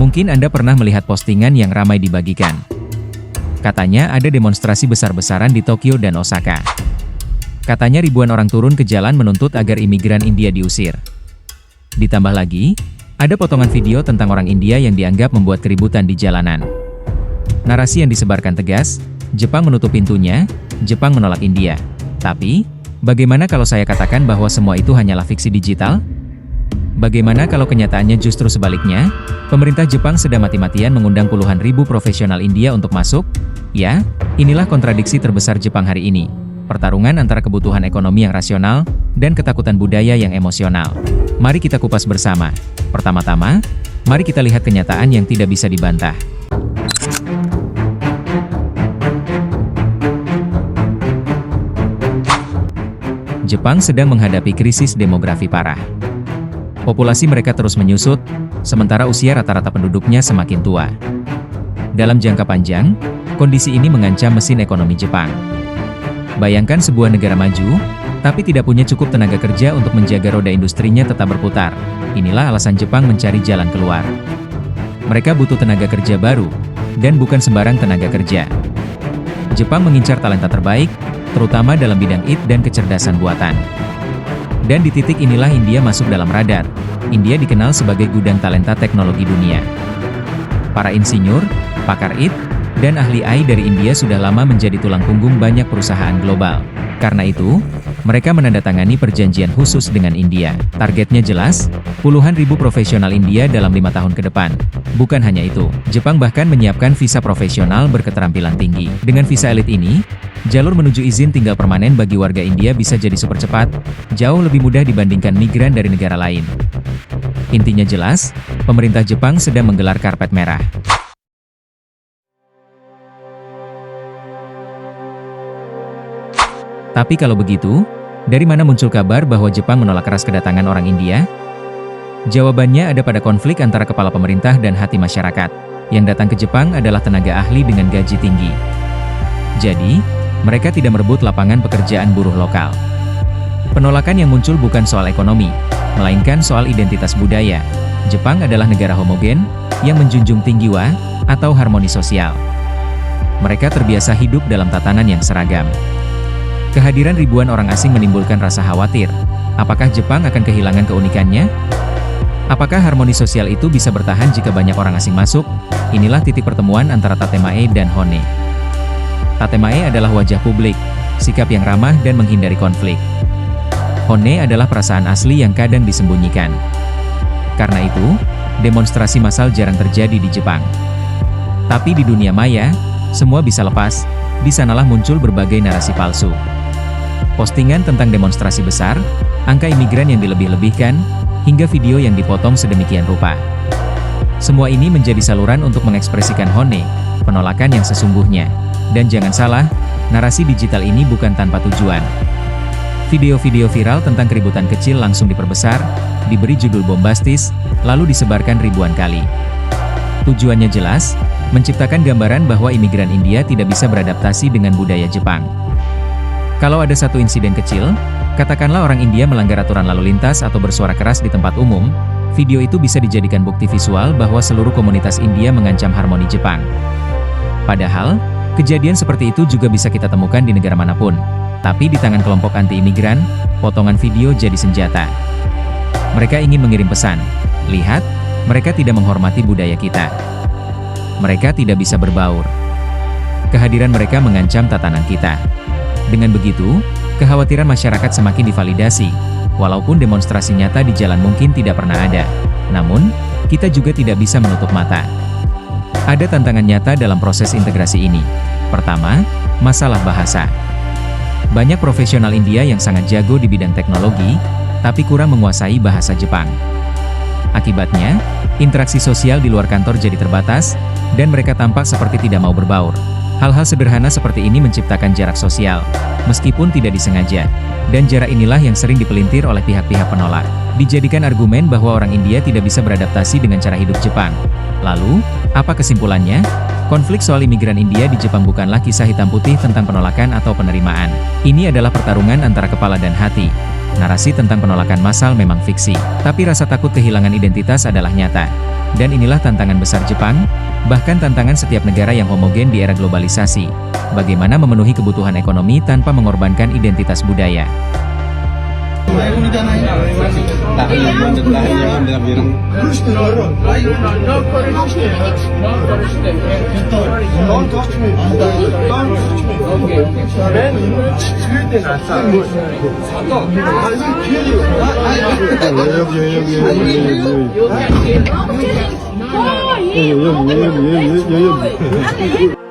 Mungkin Anda pernah melihat postingan yang ramai dibagikan. Katanya ada demonstrasi besar-besaran di Tokyo dan Osaka. Katanya ribuan orang turun ke jalan menuntut agar imigran India diusir. Ditambah lagi, ada potongan video tentang orang India yang dianggap membuat keributan di jalanan. Narasi yang disebarkan tegas, Jepang menutup pintunya, Jepang menolak India. Tapi, bagaimana kalau saya katakan bahwa semua itu hanyalah fiksi digital? Bagaimana kalau kenyataannya justru sebaliknya? Pemerintah Jepang sedang mati-matian mengundang puluhan ribu profesional India untuk masuk? Ya, inilah kontradiksi terbesar Jepang hari ini. Pertarungan antara kebutuhan ekonomi yang rasional dan ketakutan budaya yang emosional. Mari kita kupas bersama. Pertama-tama, mari kita lihat kenyataan yang tidak bisa dibantah. Jepang sedang menghadapi krisis demografi parah. Populasi mereka terus menyusut, sementara usia rata-rata penduduknya semakin tua. Dalam jangka panjang, kondisi ini mengancam mesin ekonomi Jepang. Bayangkan sebuah negara maju, tapi tidak punya cukup tenaga kerja untuk menjaga roda industrinya tetap berputar. Inilah alasan Jepang mencari jalan keluar. Mereka butuh tenaga kerja baru, dan bukan sembarang tenaga kerja. Jepang mengincar talenta terbaik, terutama dalam bidang IT dan kecerdasan buatan. Dan di titik inilah India masuk dalam radar. India dikenal sebagai gudang talenta teknologi dunia. Para insinyur, pakar IT, dan ahli AI dari India sudah lama menjadi tulang punggung banyak perusahaan global. Karena itu, mereka menandatangani perjanjian khusus dengan India. Targetnya jelas, puluhan ribu profesional India dalam 5 tahun ke depan. Bukan hanya itu, Jepang bahkan menyiapkan visa profesional berketerampilan tinggi. Dengan visa elit ini, jalur menuju izin tinggal permanen bagi warga India bisa jadi super cepat, jauh lebih mudah dibandingkan migran dari negara lain. Intinya jelas, pemerintah Jepang sedang menggelar karpet merah. Tapi kalau begitu, dari mana muncul kabar bahwa Jepang menolak keras kedatangan orang India? Jawabannya ada pada konflik antara kepala pemerintah dan hati masyarakat. Yang datang ke Jepang adalah tenaga ahli dengan gaji tinggi. Jadi, mereka tidak merebut lapangan pekerjaan buruh lokal. Penolakan yang muncul bukan soal ekonomi, melainkan soal identitas budaya. Jepang adalah negara homogen, yang menjunjung tinggi atau harmoni sosial. Mereka terbiasa hidup dalam tatanan yang seragam. Kehadiran ribuan orang asing menimbulkan rasa khawatir. Apakah Jepang akan kehilangan keunikannya? Apakah harmoni sosial itu bisa bertahan jika banyak orang asing masuk? Inilah titik pertemuan antara Tatemae dan Hone. Tatemae adalah wajah publik, sikap yang ramah dan menghindari konflik. Hone adalah perasaan asli yang kadang disembunyikan. Karena itu, demonstrasi massal jarang terjadi di Jepang. Tapi di dunia maya, semua bisa lepas, di sanalah muncul berbagai narasi palsu. Postingan tentang demonstrasi besar, angka imigran yang dilebih-lebihkan, hingga video yang dipotong sedemikian rupa. Semua ini menjadi saluran untuk mengekspresikan Hone, penolakan yang sesungguhnya. Dan jangan salah, narasi digital ini bukan tanpa tujuan. Video-video viral tentang keributan kecil langsung diperbesar, diberi judul bombastis, lalu disebarkan ribuan kali. Tujuannya jelas, menciptakan gambaran bahwa imigran India tidak bisa beradaptasi dengan budaya Jepang. Kalau ada satu insiden kecil, katakanlah orang India melanggar aturan lalu lintas atau bersuara keras di tempat umum, video itu bisa dijadikan bukti visual bahwa seluruh komunitas India mengancam harmoni Jepang. Padahal, kejadian seperti itu juga bisa kita temukan di negara manapun. Tapi di tangan kelompok anti-imigran, potongan video jadi senjata. Mereka ingin mengirim pesan, lihat, mereka tidak menghormati budaya kita. Mereka tidak bisa berbaur. Kehadiran mereka mengancam tatanan kita. Dengan begitu, kekhawatiran masyarakat semakin divalidasi, walaupun demonstrasi nyata di jalan mungkin tidak pernah ada. Namun, kita juga tidak bisa menutup mata. Ada tantangan nyata dalam proses integrasi ini. Pertama, masalah bahasa. Banyak profesional India yang sangat jago di bidang teknologi, tapi kurang menguasai bahasa Jepang. Akibatnya, interaksi sosial di luar kantor jadi terbatas, dan mereka tampak seperti tidak mau berbaur. Hal-hal sederhana seperti ini menciptakan jarak sosial, meskipun tidak disengaja. Dan jarak inilah yang sering dipelintir oleh pihak-pihak penolak. Dijadikan argumen bahwa orang India tidak bisa beradaptasi dengan cara hidup Jepang. Lalu, apa kesimpulannya? Konflik soal imigran India di Jepang bukanlah kisah hitam putih tentang penolakan atau penerimaan. Ini adalah pertarungan antara kepala dan hati, Narasi tentang penolakan massal memang fiksi, tapi rasa takut kehilangan identitas adalah nyata. Dan inilah tantangan besar Jepang, bahkan tantangan setiap negara yang homogen di era globalisasi. Bagaimana memenuhi kebutuhan ekonomi tanpa mengorbankan identitas budaya. 여기.